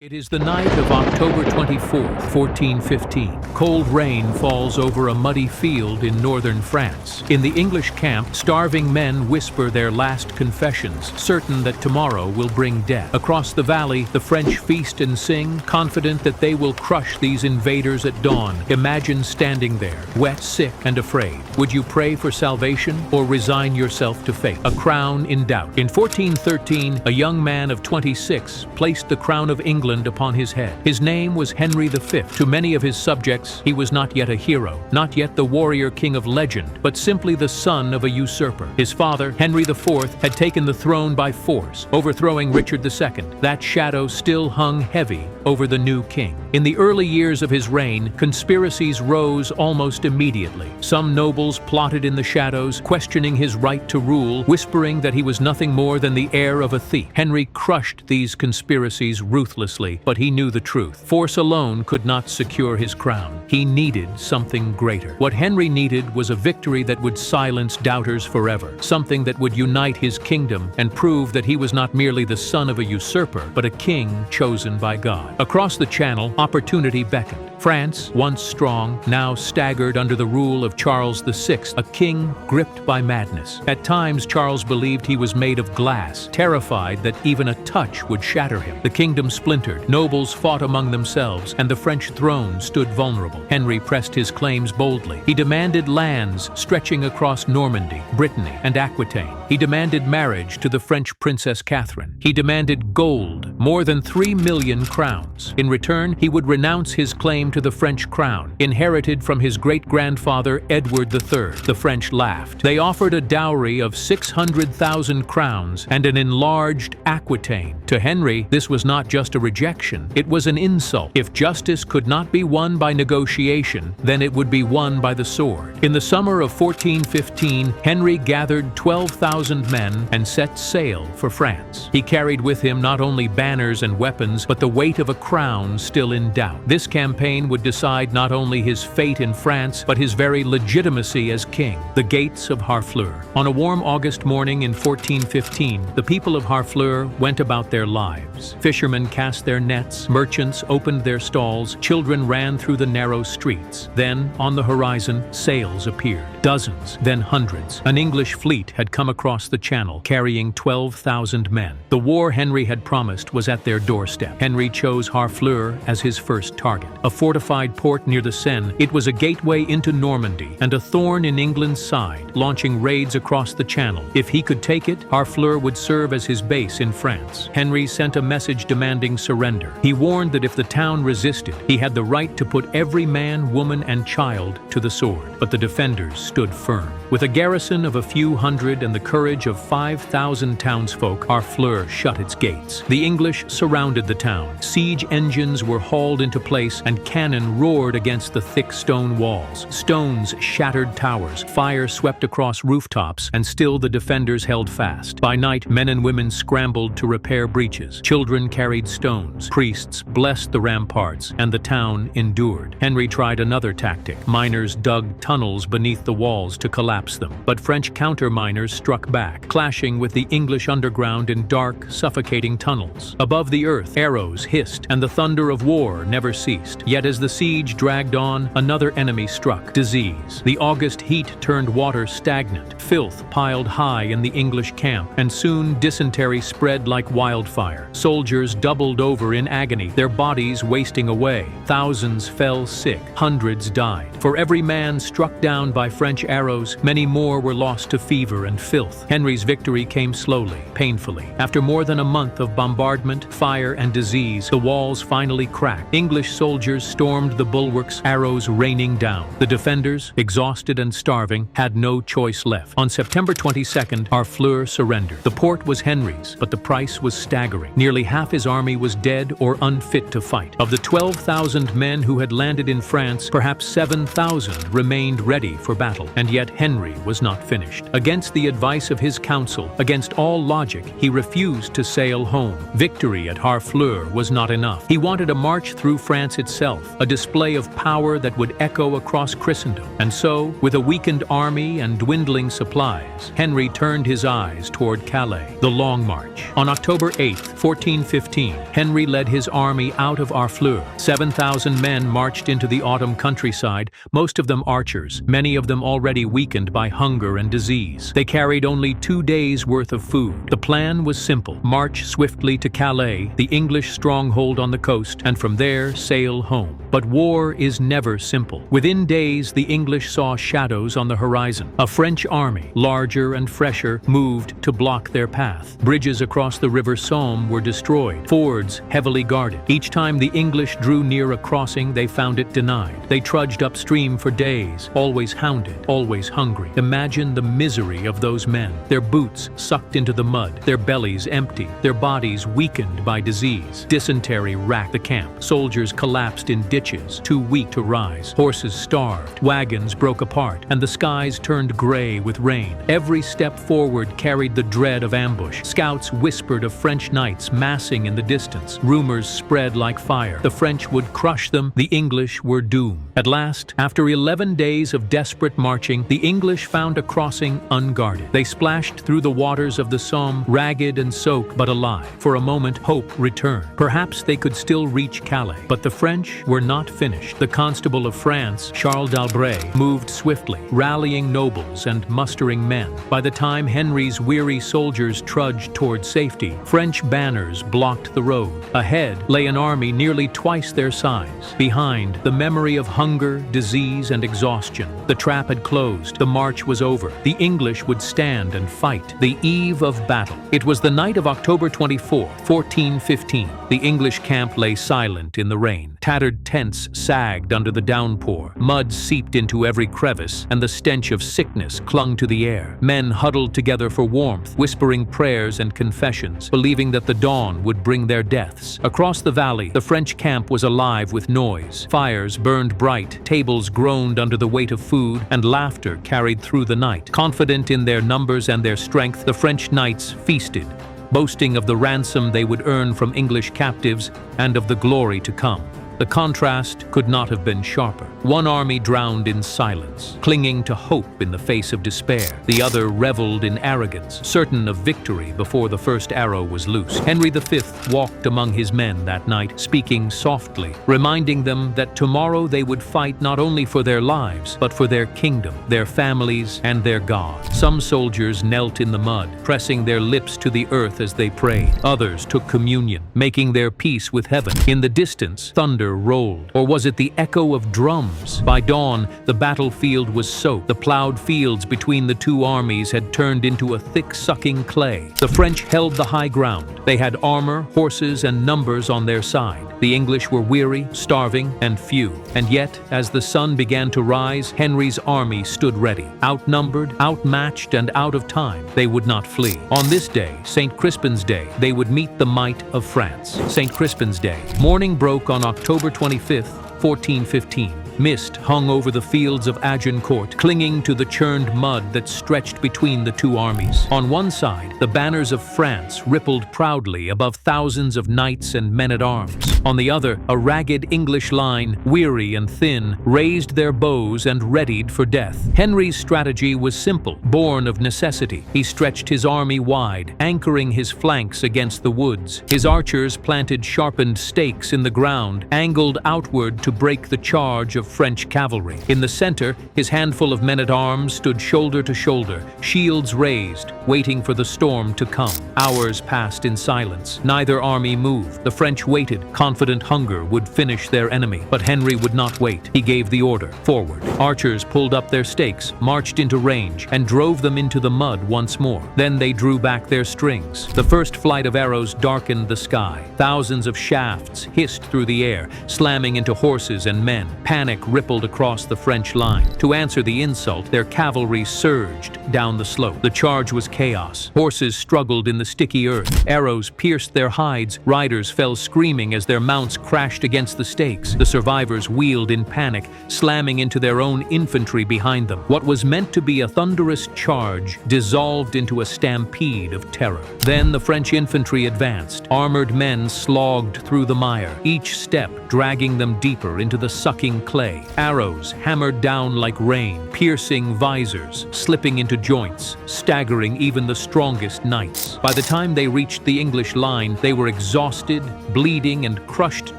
It is the night of October 24th, 1415. Cold rain falls over a muddy field in northern France. In the English camp, starving men whisper their last confessions, certain that tomorrow will bring death. Across the valley, the French feast and sing, confident that they will crush these invaders at dawn. Imagine standing there, wet, sick, and afraid. Would you pray for salvation or resign yourself to fate? A crown in doubt. In 1413, a young man of 26 placed the crown of England upon his head. His name was Henry V. To many of his subjects, he was not yet a hero, not yet the warrior king of legend, but simply the son of a usurper. His father, Henry IV, had taken the throne by force, overthrowing Richard II. That shadow still hung heavy over the new king. In the early years of his reign, conspiracies rose almost immediately. Some nobles plotted in the shadows, questioning his right to rule, whispering that he was nothing more than the heir of a thief. Henry crushed these conspiracies ruthlessly, but he knew the truth. Force alone could not secure his crown. He needed something greater. What Henry needed was a victory that would silence doubters forever, something that would unite his kingdom and prove that he was not merely the son of a usurper, but a king chosen by God. Across the Channel, opportunity beckoned. France, once strong, now staggered under the rule of Charles VI, a king gripped by madness. At times, Charles believed he was made of glass, terrified that even a touch would shatter him. The kingdom splintered, nobles fought among themselves, and the French throne stood vulnerable. Henry pressed his claims boldly. He demanded lands stretching across Normandy, Brittany, and Aquitaine. He demanded marriage to the French Princess Catherine. He demanded gold, more than 3 million crowns. In return, he would renounce his claim to the French crown, inherited from his great-grandfather Edward III. The French laughed. They offered a dowry of 600,000 crowns and an enlarged Aquitaine. To Henry, this was not just a rejection, it was an insult. If justice could not be won by negotiation, then it would be won by the sword. In the summer of 1415, Henry gathered 12,000 men and set sail for France. He carried with him not only banners and weapons, but the weight of a crown still in doubt. This campaign would decide not only his fate in France, but his very legitimacy as king. The Gates of Harfleur. On a warm August morning in 1415, the people of Harfleur went about their lives. Fishermen cast their nets, merchants opened their stalls, children ran through the narrow streets. Then, on the horizon, sails appeared. Dozens, then hundreds. An English fleet had come across the Channel, carrying 12,000 men. The war Henry had promised was at their doorstep. Henry chose Harfleur as his first target. A fortified port near the Seine, it was a gateway into Normandy and a thorn in England's side, launching raids across the Channel. If he could take it, Harfleur would serve as his base in France. Henry sent a message demanding surrender. He warned that if the town resisted, he had the right to put every man, woman, and child to the sword. But the defenders stood firm. With a garrison of a few hundred and the courage of 5,000 townsfolk, Harfleur shut its gates. The English surrounded the town. Siege engines were hauled into place and cannon roared against the thick stone walls. Stones shattered towers, fire swept across rooftops, and still the defenders held fast. By night, men and women scrambled to repair breaches. Children carried stones. Priests blessed the ramparts, and the town endured. Henry tried another tactic. Miners dug tunnels beneath the walls to collapse them. But French counter-miners struck back, clashing with the English underground in dark, suffocating tunnels. Above the earth, arrows hissed, and the thunder of war never ceased. Yet as the siege dragged on, another enemy struck: disease. The August heat turned water stagnant. Filth piled high in the English camp, and soon dysentery spread like wildfire. Soldiers doubled over in agony, their bodies wasting away. Thousands fell sick, hundreds died. For every man struck down by French arrows, many more were lost to fever and filth. Henry's victory came slowly, painfully. After more than a month of bombardment, fire, and disease, the walls finally cracked. English soldiers stormed the bulwarks, arrows raining down. The defenders, exhausted and starving, had no choice left. On September 22nd, Harfleur surrendered. The port was Henry's, but the price was staggering. Nearly half his army was dead or unfit to fight. Of the 12,000 men who had landed in France, perhaps 7,000 remained ready for battle. battle, and yet Henry was not finished. Against the advice of his council, against all logic, he refused to sail home. Victory at Harfleur was not enough. He wanted a march through France itself, a display of power that would echo across Christendom. And so, with a weakened army and dwindling supplies, Henry turned his eyes toward Calais, the Long March. On October 8, 1415, Henry led his army out of Harfleur. 7,000 men marched into the autumn countryside, most of them archers, many of them already weakened by hunger and disease. They carried only 2 days' worth of food. The plan was simple: march swiftly to Calais, the English stronghold on the coast, and from there sail home. But war is never simple. Within days, the English saw shadows on the horizon. A French army, larger and fresher, moved to block their path. Bridges across the river Somme were destroyed, fords heavily guarded. Each time the English drew near a crossing, they found it denied. They trudged upstream for days, always hounded, always hungry. Imagine the misery of those men, their boots sucked into the mud, their bellies empty, their bodies weakened by disease. Dysentery racked the camp. Soldiers collapsed in ditches, too weak to rise. Horses starved, wagons broke apart, and the skies turned gray with rain. Every step forward carried the dread of ambush. Scouts whispered of French knights massing in the distance. Rumors spread like fire. The French would crush them. The English were doomed. At last, after 11 days of desperate marching, the English found a crossing unguarded. They splashed through the waters of the Somme, ragged and soaked, but alive. For a moment, hope returned. Perhaps they could still reach Calais. But the French were not finished. The Constable of France, Charles d'Albret, moved swiftly, rallying nobles and mustering men. By the time Henry's weary soldiers trudged toward safety, French banners blocked the road. Ahead lay an army nearly twice their size. Behind, the memory of hunger, disease, and exhaustion. The trap had closed. The march was over. The English would stand and fight. The eve of battle. It was the night of October 24, 1415. The English camp lay silent in the rain. Tattered tents sagged under the downpour. Mud seeped into every crevice, and the stench of sickness clung to the air. Men huddled together for warmth, whispering prayers and confessions, believing that the dawn would bring their deaths. Across the valley, the French camp was alive with noise. Fires burned bright, tables groaned under the weight of food, and laughter carried through the night. Confident in their numbers and their strength, the French knights feasted, boasting of the ransom they would earn from English captives and of the glory to come. The contrast could not have been sharper. One army drowned in silence, clinging to hope in the face of despair. The other reveled in arrogance, certain of victory before the first arrow was loosed. Henry V walked among his men that night, speaking softly, reminding them that tomorrow they would fight not only for their lives, but for their kingdom, their families, and their God. Some soldiers knelt in the mud, pressing their lips to the earth as they prayed. Others took communion, making their peace with heaven. In the distance, thunder rolled. Or was it the echo of drums? By dawn, the battlefield was soaked. The plowed fields between the two armies had turned into a thick, sucking clay. The French held the high ground. They had armor, horses, and numbers on their side. The English were weary, starving, and few. And yet, as the sun began to rise, Henry's army stood ready. Outnumbered, outmatched, and out of time, they would not flee. On this day, St. Crispin's Day, they would meet the might of France. St. Crispin's Day. Morning broke on October 25th, 1415. Mist hung over the fields of Agincourt, clinging to the churned mud that stretched between the two armies. On one side, the banners of France rippled proudly above thousands of knights and men-at-arms. On the other, a ragged English line, weary and thin, raised their bows and readied for death. Henry's strategy was simple, born of necessity. He stretched his army wide, anchoring his flanks against the woods. His archers planted sharpened stakes in the ground, angled outward to break the charge of French cavalry. In the center, his handful of men-at-arms stood shoulder to shoulder, shields raised, waiting for the storm to come. Hours passed in silence. Neither army moved. The French waited, confident hunger would finish their enemy. But Henry would not wait. He gave the order, forward. Archers pulled up their stakes, marched into range, and drove them into the mud once more. Then they drew back their strings. The first flight of arrows darkened the sky. Thousands of shafts hissed through the air, slamming into horses and men. Panic Panic rippled across the French line. To answer the insult, their cavalry surged down the slope. The charge was chaos. Horses struggled in the sticky earth. Arrows pierced their hides. Riders fell screaming as their mounts crashed against the stakes. The survivors wheeled in panic, slamming into their own infantry behind them. What was meant to be a thunderous charge dissolved into a stampede of terror. Then the French infantry advanced. Armored men slogged through the mire, each step dragging them deeper into the sucking clay. Arrows hammered down like rain, piercing visors, slipping into joints, staggering even the strongest knights. By the time they reached the English line, they were exhausted, bleeding, and crushed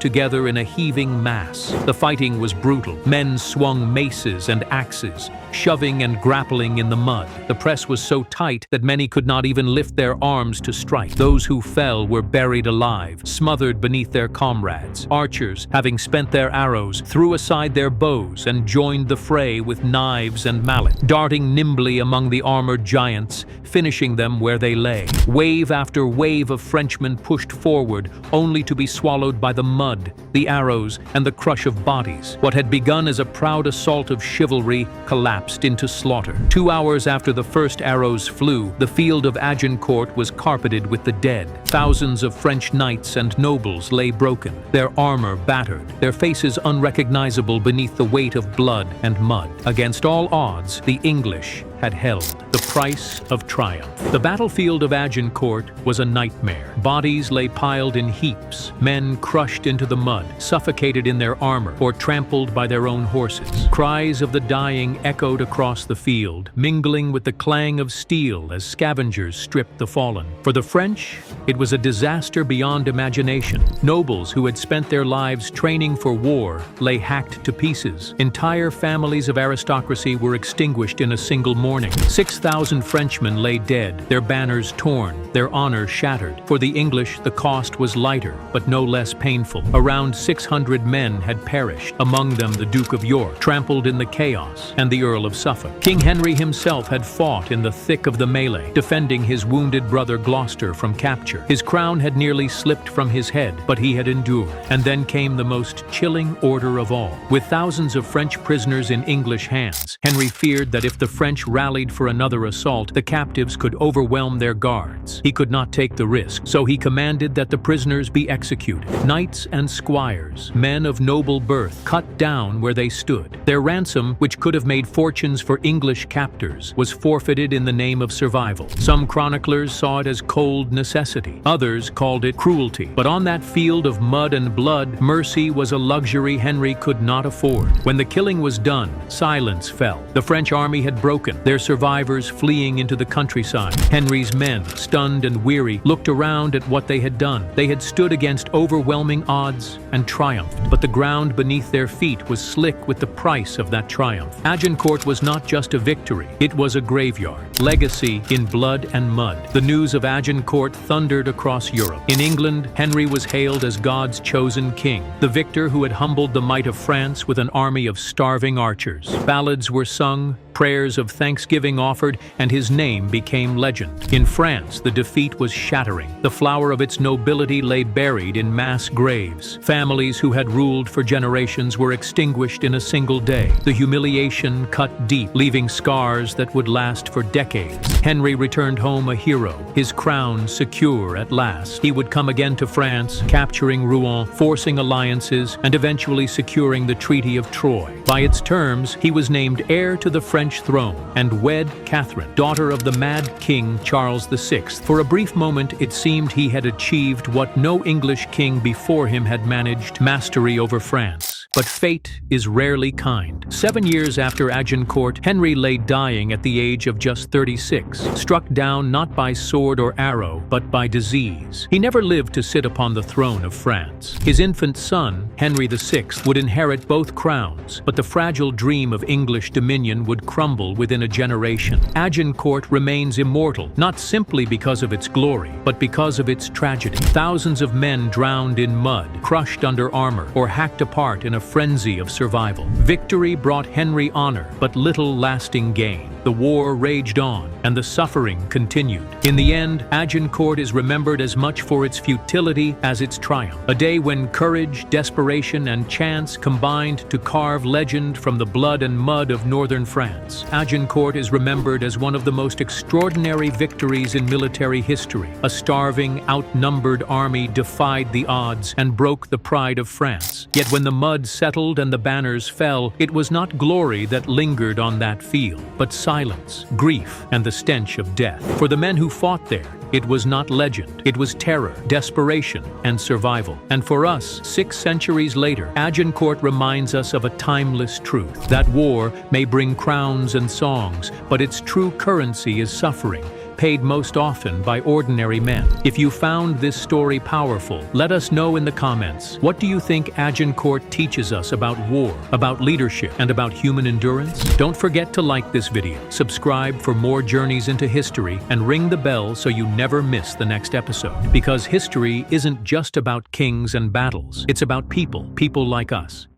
together in a heaving mass. The fighting was brutal. Men swung maces and axes, shoving and grappling in the mud. The press was so tight that many could not even lift their arms to strike. Those who fell were buried alive, smothered beneath their comrades. Archers, having spent their arrows, threw aside their bows and joined the fray with knives and mallets, darting nimbly among the armored giants, finishing them where they lay. Wave after wave of Frenchmen pushed forward, only to be swallowed by the mud, the arrows, and the crush of bodies. What had begun as a proud assault of chivalry collapsed into slaughter. 2 hours after the first arrows flew, the field of Agincourt was carpeted with the dead. Thousands of French knights and nobles lay broken, their armor battered, their faces unrecognizable beneath the weight of blood and mud. Against all odds, the English had held. The price of triumph. The battlefield of Agincourt was a nightmare. Bodies lay piled in heaps, men crushed into the mud, suffocated in their armor, or trampled by their own horses. Cries of the dying echoed across the field, mingling with the clang of steel as scavengers stripped the fallen. For the French, it was a disaster beyond imagination. Nobles who had spent their lives training for war lay hacked to pieces. Entire families of aristocracy were extinguished in a single morning. 6,000 Frenchmen lay dead, their banners torn, their honor shattered. For the English, the cost was lighter, but no less painful. Around 600 men had perished, among them the Duke of York, trampled in the chaos, and the Earl of Suffolk. King Henry himself had fought in the thick of the melee, defending his wounded brother Gloucester from capture. His crown had nearly slipped from his head, but he had endured. And then came the most chilling order of all. With thousands of French prisoners in English hands, Henry feared that if the French rallied for another assault, the captives could overwhelm their guards. He could not take the risk, so he commanded that the prisoners be executed. Knights and squires, men of noble birth, cut down where they stood. Their ransom, which could have made fortunes for English captors, was forfeited in the name of survival. Some chroniclers saw it as cold necessity. Others called it cruelty. But on that field of mud and blood, mercy was a luxury Henry could not afford. When the killing was done, silence fell. The French army had broken, their survivors fleeing into the countryside. Henry's men, stunned and weary, looked around at what they had done. They had stood against overwhelming odds and triumphed, but the ground beneath their feet was slick with the price of that triumph. Agincourt was not just a victory, it was a graveyard. Legacy in blood and mud. The news of Agincourt thundered across Europe. In England, Henry was hailed as God's chosen king, the victor who had humbled the might of France with an army of starving archers. Ballads were sung, prayers of thanksgiving offered, and his name became legend. In France, the defeat was shattering. The flower of its nobility lay buried in mass graves. Families who had ruled for generations were extinguished in a single day. The humiliation cut deep, leaving scars that would last for decades. Henry returned home a hero, his crown secure at last. He would come again to France, capturing Rouen, forcing alliances, and eventually securing the Treaty of Troyes. By its terms, he was named heir to the French throne and wed Catherine, daughter of the mad King Charles VI. For a brief moment, it seemed he had achieved what no English king before him had managed: mastery over France. But fate is rarely kind. 7 years after Agincourt, Henry lay dying at the age of just 36, struck down not by sword or arrow, but by disease. He never lived to sit upon the throne of France. His infant son, Henry VI, would inherit both crowns, but the fragile dream of English dominion would crumble within a generation. Agincourt remains immortal, not simply because of its glory, but because of its tragedy. Thousands of men drowned in mud, crushed under armor, or hacked apart in a frenzy of survival. Victory brought Henry honor, but little lasting gain. The war raged on, and the suffering continued. In the end, Agincourt is remembered as much for its futility as its triumph. A day when courage, desperation, and chance combined to carve legend from the blood and mud of northern France. Agincourt is remembered as one of the most extraordinary victories in military history. A starving, outnumbered army defied the odds and broke the pride of France. Yet when the mud settled and the banners fell, it was not glory that lingered on that field, but silence, grief, and the stench of death. For the men who fought there, it was not legend. It was terror, desperation, and survival. And for us, 6 centuries later, Agincourt reminds us of a timeless truth. That war may bring crowns and songs, but its true currency is suffering, paid most often by ordinary men. If you found this story powerful, let us know in the comments. What do you think Agincourt teaches us about war, about leadership, and about human endurance? Don't forget to like this video, subscribe for more journeys into history, and ring the bell so you never miss the next episode. Because history isn't just about kings and battles, it's about people like us.